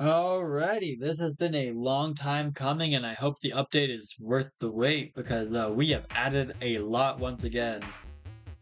Alrighty, this has been a long time coming, and I hope the update is worth the wait because we have added a lot once again.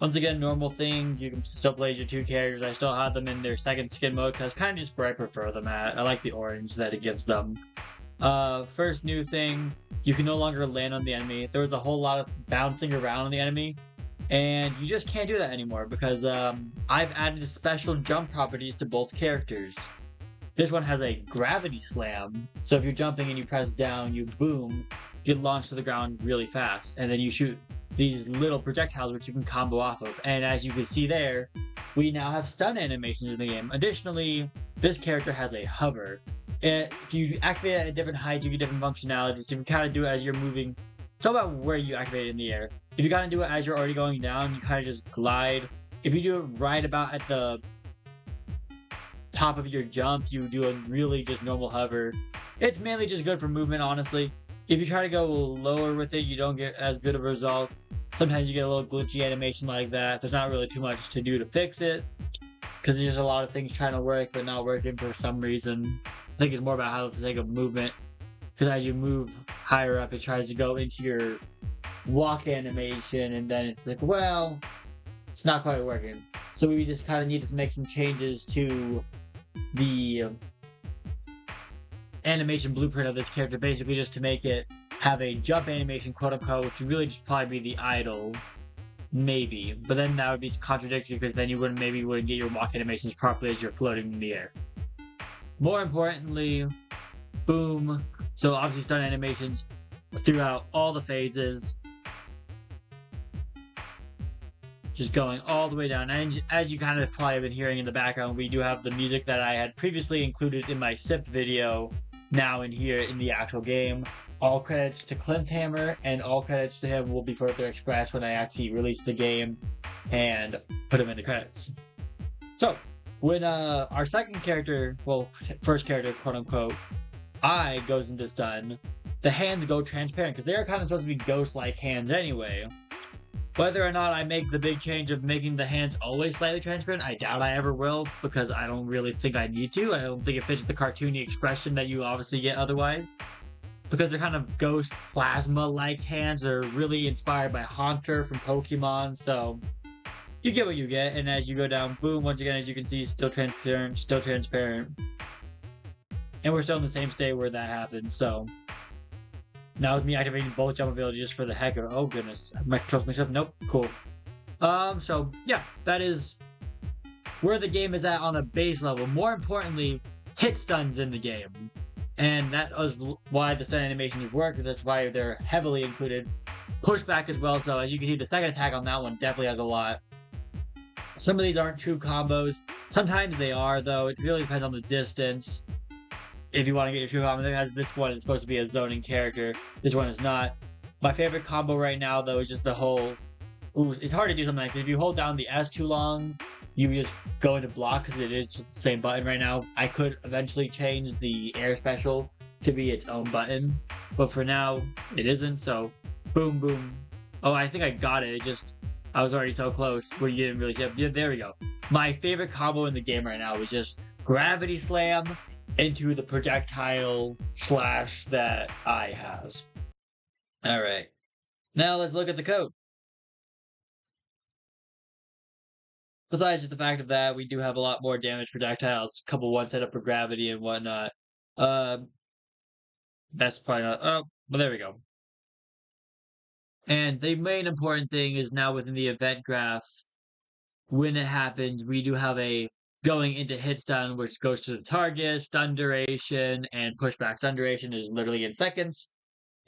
Once again, normal things. You can still play as your two characters. I still have them in their second skin mode because kind of just where I prefer them at. I like the orange that it gives them. First new thing, you can no longer land on the enemy. There was a whole lot of bouncing around on the enemy, and you just can't do that anymore because I've added special jump properties to both characters. This one has a gravity slam. So if you're jumping and you press down, you boom, get launched to the ground really fast. And then you shoot these little projectiles which you can combo off of. And as you can see there, we now have stun animations in the game. Additionally, this character has a hover. If you activate it at different heights, you get different functionalities. You can kind of do it as you're moving. It's all about where you activate it in the air. If you kind of do it as you're already going down, you kind of just glide. If you do it right about at the top of your jump, you do a really just normal hover. It's mainly just good for movement, honestly. If you try to go lower with it, you don't get as good of a result. Sometimes you get a little glitchy animation like that. There's not really too much to do to fix it because there's just a lot of things trying to work but not working for some reason. I think it's more about how to think of movement because as you move higher up, it tries to go into your walk animation and then it's like, well, it's not quite working. So we just kind of need to make some changes to the animation blueprint of this character, basically just to make it have a jump animation, quote unquote, which would really just probably be the idle, maybe. But then that would be contradictory because then you wouldn't get your walk animations properly as you're floating in the air. More importantly, boom. So obviously stun animations throughout all the phases. Just going all the way down. And as you kind of probably have been hearing in the background, we do have the music that I had previously included in my SIP video now in here in the actual game. All credits to Cliffhammer and all credits to him will be further expressed when I actually release the game and put him in the credits. So, when our second character, well, first character, quote unquote, I goes into stun, the hands go transparent because they're kind of supposed to be ghost-like hands anyway. Whether or not I make the big change of making the hands always slightly transparent, I doubt I ever will, because I don't really think I need to. I don't think it fits the cartoony expression that you obviously get otherwise. Because they're kind of ghost plasma-like hands. They're really inspired by Haunter from Pokemon, so you get what you get. And as you go down, boom, once again, as you can see, still transparent, still transparent. And we're still in the same state where that happened, so now with me activating both jump ability just for the heck of it. Oh goodness. My controls mixed up. Nope. Cool. So yeah, that is where the game is at on a base level. More importantly, hit stuns in the game. And that was why the stun animations work. That's why they're heavily included. Pushback as well. So as you can see, the second attack on that one definitely has a lot. Some of these aren't true combos. Sometimes they are, though. It really depends on the distance. If you want to get your true combo, as this one is supposed to be a zoning character, this one is not. My favorite combo right now, though, is just the whole. Ooh, it's hard to do something like this. If you hold down the S too long, you just go into block because it is just the same button right now. I could eventually change the air special to be its own button, but for now, it isn't. So, boom, boom. Oh, I think I got it. I was already so close where you didn't really see it. Yeah, there we go. My favorite combo in the game right now is just gravity slam into the projectile slash that I has. All right. Now let's look at the code. Besides just the fact of that, we do have a lot more damage projectiles, a couple ones set up for gravity and whatnot. Uh, that's probably not. Oh, but there we go. And the main important thing is now within the event graph, when it happens, we do have a going into hit stun, which goes to the target, stun duration, and pushback. Stun duration is literally in seconds,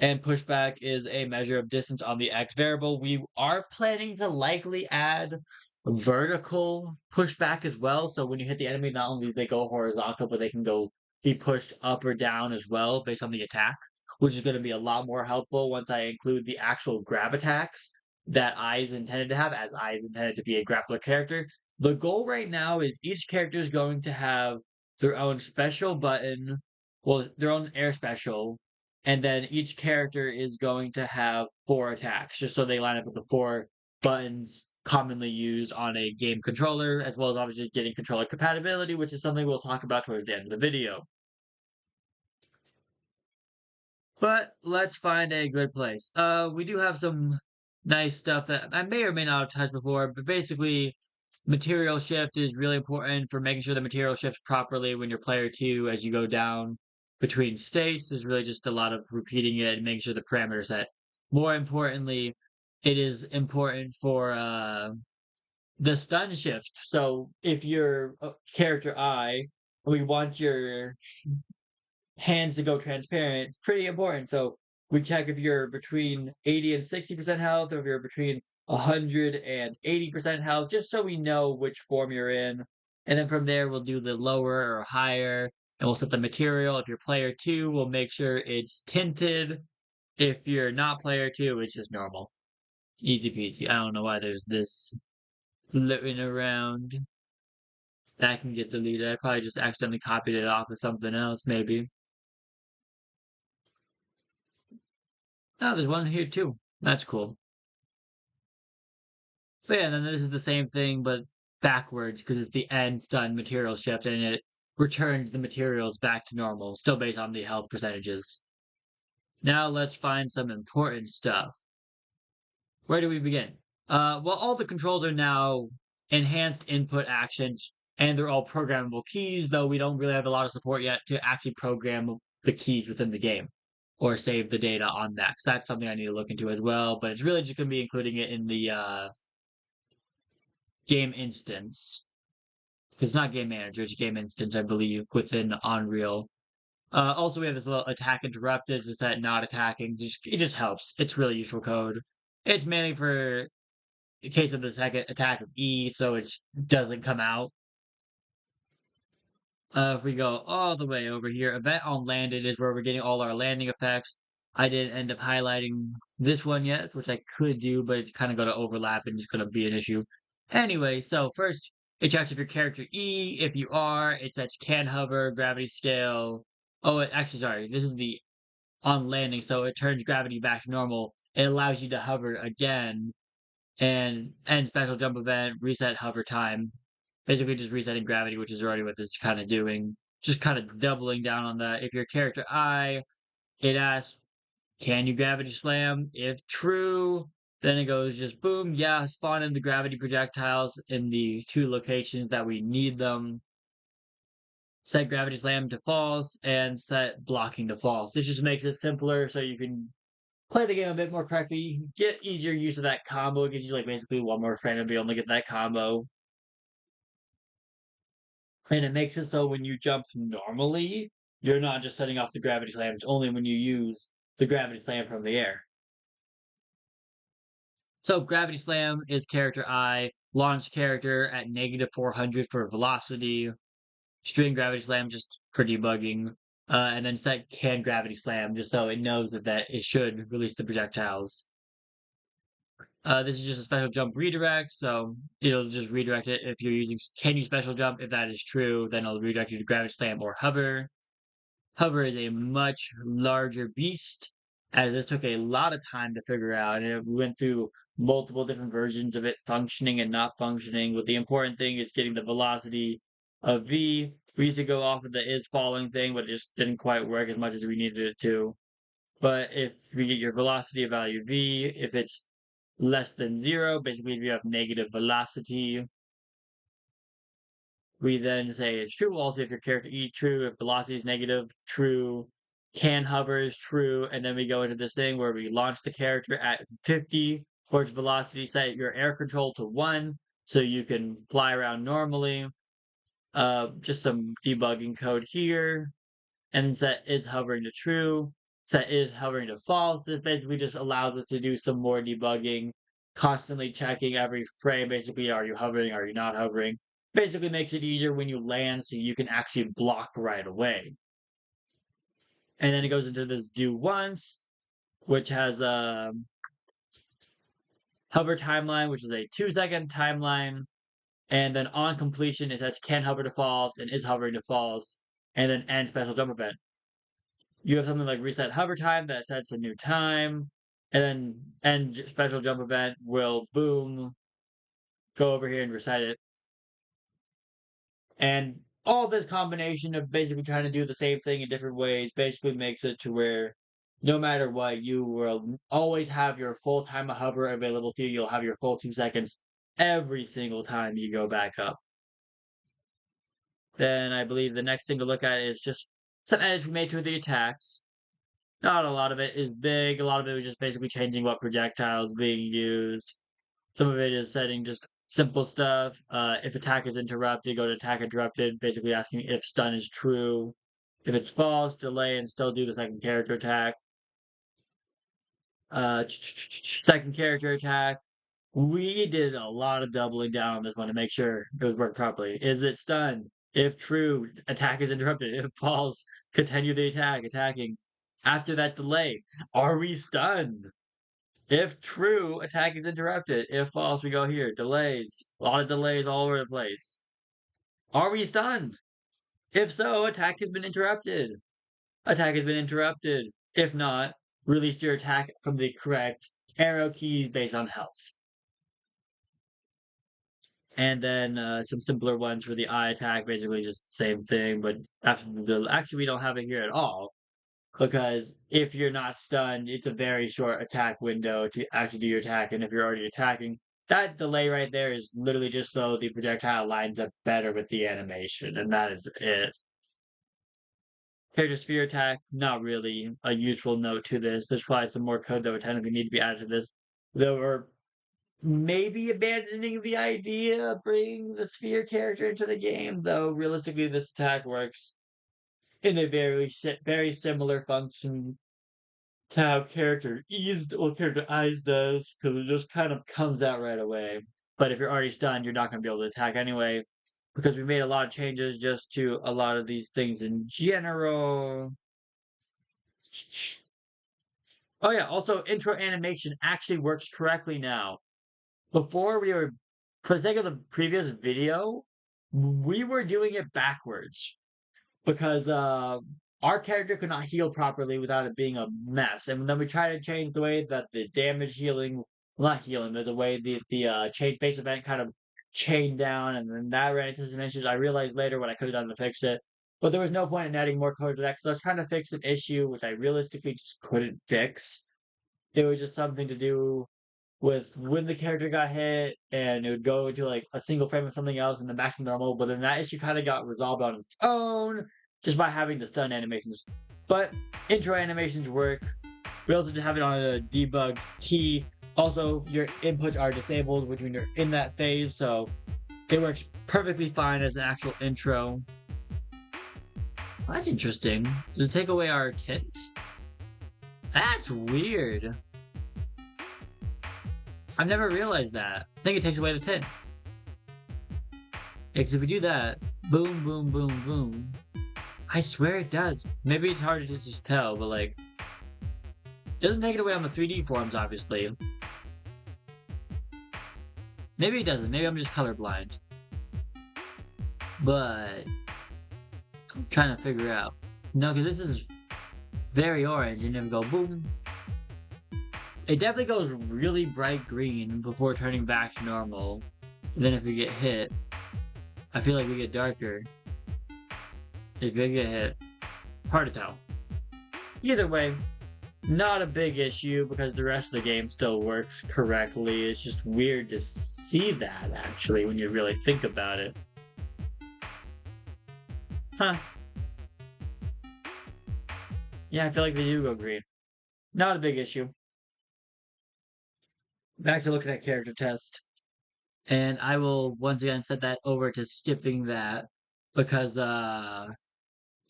and pushback is a measure of distance on the X variable. We are planning to likely add vertical pushback as well. So when you hit the enemy, not only do they go horizontal, but they can go be pushed up or down as well based on the attack, which is going to be a lot more helpful once I include the actual grab attacks that I is intended to have, as I is intended to be a grappler character. The goal right now is each character is going to have their own special button, well, their own air special, and then each character is going to have 4 attacks, just so they line up with the 4 buttons commonly used on a game controller, as well as obviously getting controller compatibility, which is something we'll talk about towards the end of the video. But let's find a good place. We do have some nice stuff that I may or may not have touched before, but basically, material shift is really important for making sure the material shifts properly when you're player two as you go down between states. Is really just a lot of repeating it and making sure the parameters set. More importantly, it is important for the stun shift. So if your character I, we want your hands to go transparent, it's pretty important. So we check if you're between 80 and 60% health, or if you're between 180% health, just so we know which form you're in. And then from there, we'll do the lower or higher, and we'll set the material. If you're player two, we'll make sure it's tinted. If you're not player two, it's just normal. Easy peasy. I don't know why there's this floating around. That can get deleted. I probably just accidentally copied it off of something else, maybe. Oh, there's one here too. That's cool. But yeah, then this is the same thing, but backwards because it's the end stun material shift and it returns the materials back to normal, still based on the health percentages. Now let's find some important stuff. Where do we begin? Well, all the controls are now enhanced input actions, and they're all programmable keys, though we don't really have a lot of support yet to actually program the keys within the game or save the data on that. So that's something I need to look into as well, but it's really just going to be including it in the game instance. It's not game manager, it's game instance, I believe, within Unreal. Also, we have this little attack interrupted, just that not attacking. It just helps. It's really useful code. It's mainly for in case of the second attack of E, so it doesn't come out. If we go all the way over here, event on landed is where we're getting all our landing effects. I didn't end up highlighting this one yet, which I could do, but it's kind of going to overlap and it's going to be an issue. Anyway, so first, it checks if your character E. If you are, it sets can hover, gravity scale. Oh, actually, sorry, this is the on landing, so it turns gravity back to normal. It allows you to hover again, and special jump event, reset hover time. Basically just resetting gravity, which is already what this is kind of doing. Just kind of doubling down on that. If your character I, it asks, can you gravity slam? If true, then it goes just boom, yeah, spawn in the gravity projectiles in the two locations that we need them. Set gravity slam to false and set blocking to false. This just makes it simpler so you can play the game a bit more correctly, get easier use of that combo. It gives you like basically one more frame to be able to get that combo. And it makes it so when you jump normally, you're not just setting off the gravity slam. It's only when you use the gravity slam from the air. So gravity slam is character I, launch character at negative 400 for velocity, string gravity slam just for debugging, and then set can gravity slam just so it knows that it should release the projectiles. This is just a special jump redirect, so it'll just redirect it if you're using can you special jump. If that is true, then it'll redirect you to gravity slam or hover. Hover is a much larger beast, as this took a lot of time to figure out, and we went through multiple different versions of it functioning and not functioning. But the important thing is getting the velocity of V. We used to go off of the is falling thing, but it just didn't quite work as much as we needed it to. But if we get your velocity of value V, if it's less than zero, basically if you have negative velocity, we then say it's true. Also, if your character E true, if velocity is negative, true, can hover is true, and then we go into this thing where we launch the character at 50 for its velocity, set your air control to 1 so you can fly around normally. Just some debugging code here, and set is hovering to true, set is hovering to false. This basically just allows us to do some more debugging, constantly checking every frame. Basically, are you hovering? Are you not hovering? Basically makes it easier when you land so you can actually block right away. And then it goes into this do once, which has a hover timeline, which is a 2-second timeline. And then on completion, it says can hover to false and is hovering to false. And then end special jump event. You have something like reset hover time that sets a new time. And then end special jump event will boom, go over here and reset it. And all this combination of basically trying to do the same thing in different ways basically makes it to where no matter what, you will always have your full time of hover available to you. You'll have your full 2 seconds every single time you go back up. Then I believe the next thing to look at is just some edits we made to the attacks. Not a lot of it is big. A lot of it was just basically changing what projectiles being used. Some of it is setting just simple stuff. If attack is interrupted, go to attack interrupted, basically asking if stun is true. If it's false, delay and still do the second character attack. Second character attack. We did a lot of doubling down on this one to make sure it was worked properly. Is it stunned? If true, attack is interrupted. If false, continue the attack, attacking. After that delay, are we stunned? If true, attack is interrupted. If false, we go here. Delays. A lot of delays all over the place. Are we stunned? If so, attack has been interrupted. Attack has been interrupted. If not, release your attack from the correct arrow keys based on health. And then some simpler ones for the eye attack, basically just the same thing, but actually we don't have it here at all. Because if you're not stunned, it's a very short attack window to actually do your attack, and if you're already attacking, that delay right there is literally just so the projectile lines up better with the animation, and that is it. Character sphere attack, not really a useful note to this. There's probably some more code that would technically need to be added to this. There were maybe abandoning the idea of bringing the sphere character into the game, though realistically this attack works in a very similar function to how character eyes does, because it just kind of comes out right away. But if you're already stunned, you're not going to be able to attack anyway, because we made a lot of changes just to a lot of these things in general. Oh yeah, also intro animation actually works correctly now. Before we were, for the sake of the previous video, we were doing it backwards because our character could not heal properly without it being a mess. And then we tried to change the way that the damage healing, not healing, but the way the chain space event kind of chained down, and then that ran into some issues. I realized later what I could have done to fix it, but there was no point in adding more code to that because I was trying to fix an issue which I realistically just couldn't fix. It was just something to do with when the character got hit and it would go into like a single frame of something else and then back to normal, but then that issue kind of got resolved on its own just by having the stun animations. But intro animations work. We also just have it on a debug key. Also, your inputs are disabled when you're in that phase, so it works perfectly fine as an actual intro. That's interesting. Does it take away our tint? That's weird. I've never realized that. I think it takes away the tint. Because if we do that, boom, boom, boom, boom. I swear it does. Maybe it's hard to just tell, but like, it doesn't take it away on the 3D forms, obviously. Maybe it doesn't. Maybe I'm just colorblind. But I'm trying to figure out. No, because this is very orange, and then we go boom. It definitely goes really bright green before turning back to normal. And then if we get hit, I feel like we get darker. If we get hit, hard to tell. Either way, not a big issue because the rest of the game still works correctly. It's just weird to see that, actually, when you really think about it. Huh. Yeah, I feel like they do go green. Not a big issue. Back to looking at character test. And I will once again set that over to skipping that because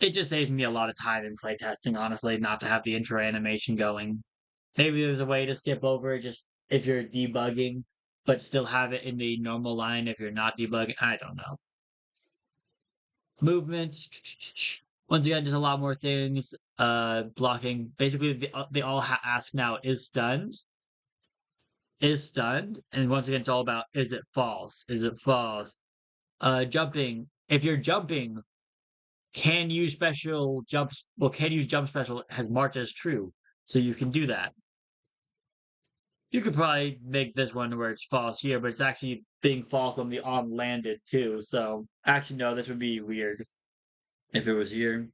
it just saves me a lot of time in playtesting, honestly, not to have the intro animation going. Maybe there's a way to skip over it just if you're debugging, but still have it in the normal line if you're not debugging. I don't know. Movement. Once again, just a lot more things. Blocking. Basically, they all ask now, is stunned? Is stunned, and once again, it's all about is it false? Is it false? Jumping. If you're jumping, can use special jumps. Well, can use jump special has marked as true, so you can do that. You could probably make this one where it's false here, but it's actually being false on the on landed too. So actually, no, this would be weird if it was here.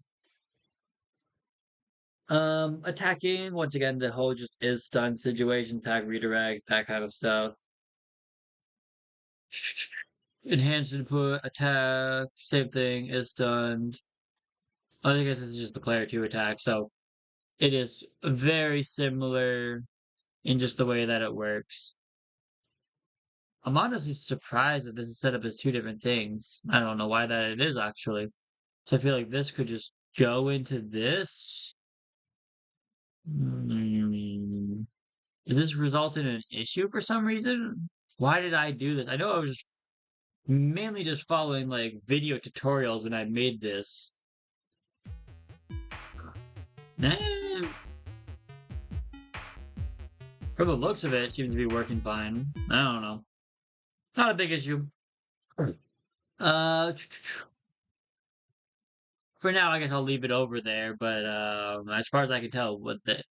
Attacking, once again, the whole just is stun situation, attack, redirect, that kind of stuff. Enhanced input, attack, same thing, is stunned. I think it's just the player 2 attack, so it is very similar in just the way that it works. I'm honestly surprised that this is set up as two different things. I don't know why that it is actually. So I feel like this could just go into this. Hmm. Did this result in an issue for some reason? Why did I do this? I know I was mainly just following like video tutorials when I made this. Eh, from the looks of it, it seems to be working fine. I don't know. Not a big issue. Uh, for now, I guess I'll leave it over there. But as far as I can tell, what the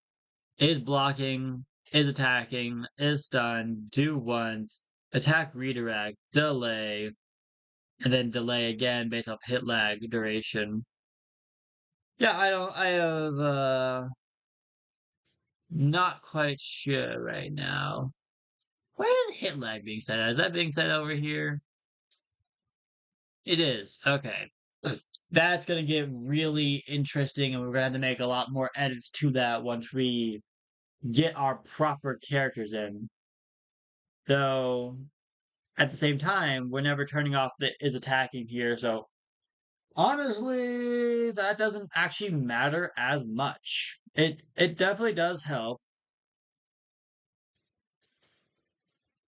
is blocking, is attacking, is stun, do once, attack redirect, delay, and then delay again based off hit lag duration. Yeah, I have not quite sure right now. Where is hit lag being set at? Is that being set over here? It is. Okay. That's gonna get really interesting, and we're gonna have to make a lot more edits to that once we get our proper characters in. Though at the same time, we're never turning off the is attacking here, so honestly, that doesn't actually matter as much. It definitely does help,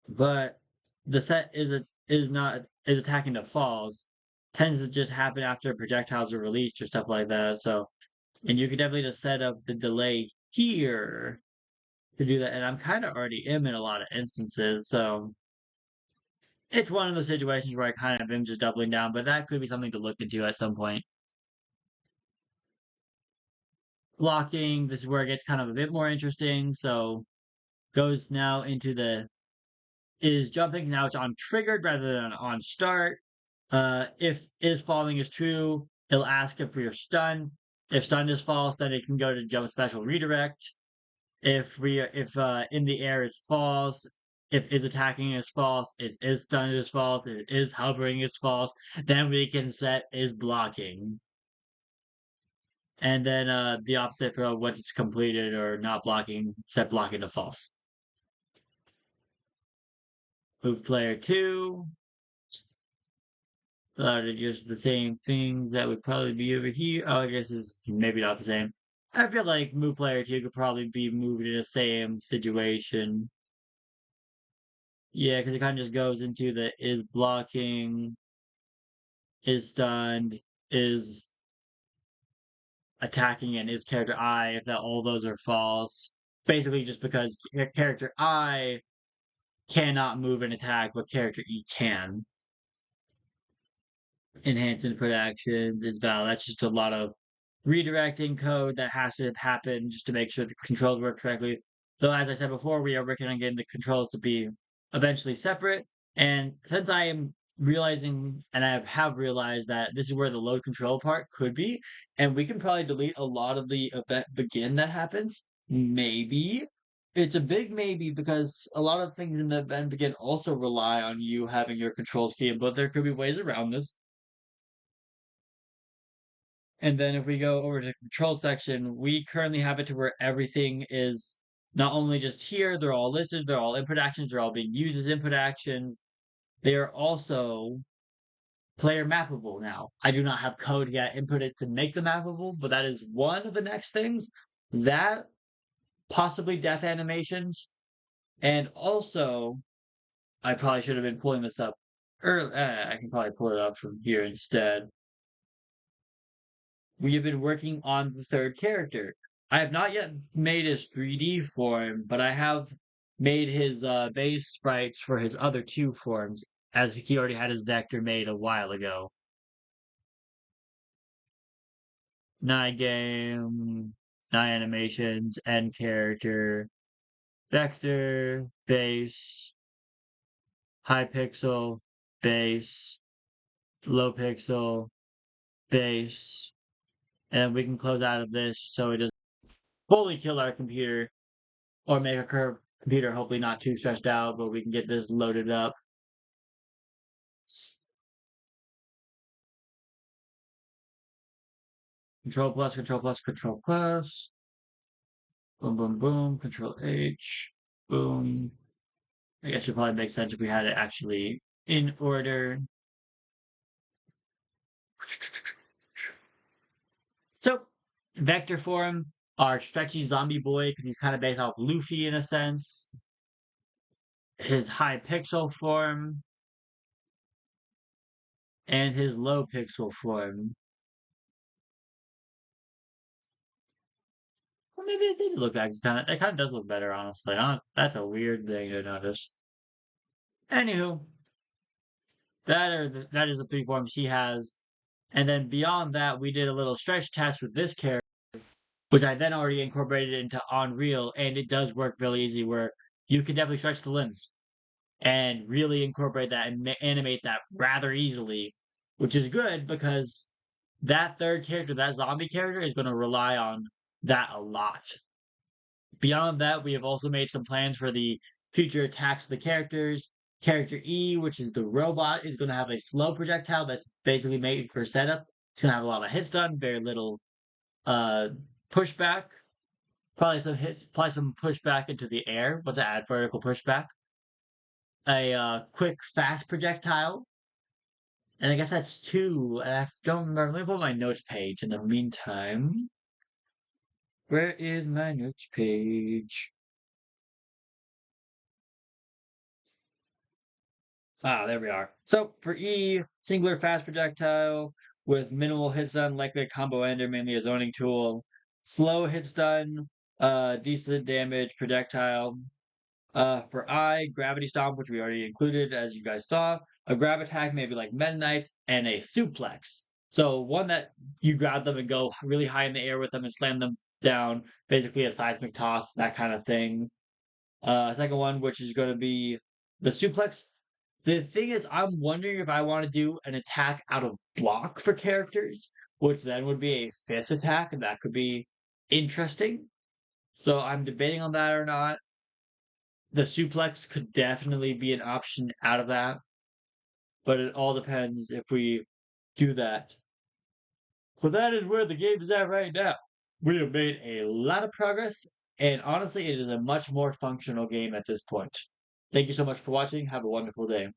but the set is not is attacking the falls tends to just happen after projectiles are released or stuff like that. So, and you can definitely just set up the delay here to do that. And I'm kind of already in a lot of instances, so it's one of those situations where I kind of am just doubling down. But that could be something to look into at some point. Blocking, this is where it gets kind of a bit more interesting. So goes now into the is jumping. Now it's on triggered rather than on start. If is falling is true, it'll ask it for your stun. If stun is false, then it can go to jump special redirect. If in the air is false, if is attacking is false, is stun is false, if is hovering is false, then we can set is blocking. And then the opposite for once it's completed or not blocking, set blocking to false. Move player 2. Just the same thing that would probably be over here. Oh, I guess it's maybe not the same. I feel like move player 2 could probably be moved in the same situation. Yeah, because it kind of just goes into the is blocking, is stunned, is attacking, and is character I, if that all those are false. Basically, just because character I cannot move and attack, but character E can. Enhance input actions is valid. That's just a lot of redirecting code that has to happen just to make sure the controls work correctly. Though, as I said before, we are working on getting the controls to be eventually separate. And since I am realizing, and I have realized that this is where the load control part could be, and we can probably delete a lot of the event begin that happens. Maybe. It's a big maybe because a lot of things in the event begin also rely on you having your controls key, but there could be ways around this. And then if we go over to the control section, we currently have it to where everything is not only just here, they're all listed, they're all input actions, they're all being used as input actions. They are also player mappable now. I do not have code yet inputted to make them mappable, but that is one of the next things. That possibly death animations. And also, I probably should have been pulling this up early. I can probably pull it up from here instead. We have been working on the third character. I have not yet made his 3D form, but I have made his base sprites for his other two forms, as he already had his vector made a while ago. NIE game, NIE animations, end character, vector, base, high pixel, base, low pixel, base, and we can close out of this so it doesn't fully kill our computer or make our computer hopefully not too stressed out, but we can get this loaded up. Control plus, control plus, control plus. Boom, boom, boom. Control H. Boom. I guess it probably makes sense if we had it actually in order. So, vector form, our stretchy zombie boy, because he's kind of based off Luffy in a sense. His high pixel form, and his low pixel form. Well, maybe it did look like it kind of does look better, honestly. That's a weird thing to notice. Anywho, that is the three forms he has. And then beyond that, we did a little stretch test with this character, which I then already incorporated into Unreal, and it does work really easy where you can definitely stretch the limbs and really incorporate that and animate that rather easily, which is good because that third character, that zombie character, is going to rely on that a lot. Beyond that, we have also made some plans for the future attacks of the characters. Character E, which is the robot, is going to have a slow projectile that's basically made for setup. It's going to have a lot of hits done, very little uh pushback. Probably some hits, probably some pushback into the air. What's to add vertical pushback? A quick fast projectile. And I guess that's two. And I don't remember. Let me pull my notes page in the meantime. Where is my notes page? Ah, there we are. So for E, singular fast projectile with minimal hits done, likely a combo ender, mainly a zoning tool. Slow hits done, decent damage projectile. For I, gravity stomp, which we already included, as you guys saw. A grab attack, maybe like Meta Knight, and a suplex. So one that you grab them and go really high in the air with them and slam them down, basically a seismic toss, that kind of thing. Second one, which is going to be the suplex. The thing is, I'm wondering if I want to do an attack out of block for characters, which then would be a fifth attack, and that could be interesting. So I'm debating on that or not. The suplex could definitely be an option out of that, but it all depends if we do that. So that is where the game is at right now. We have made a lot of progress, and honestly, it is a much more functional game at this point. Thank you so much for watching. Have a wonderful day.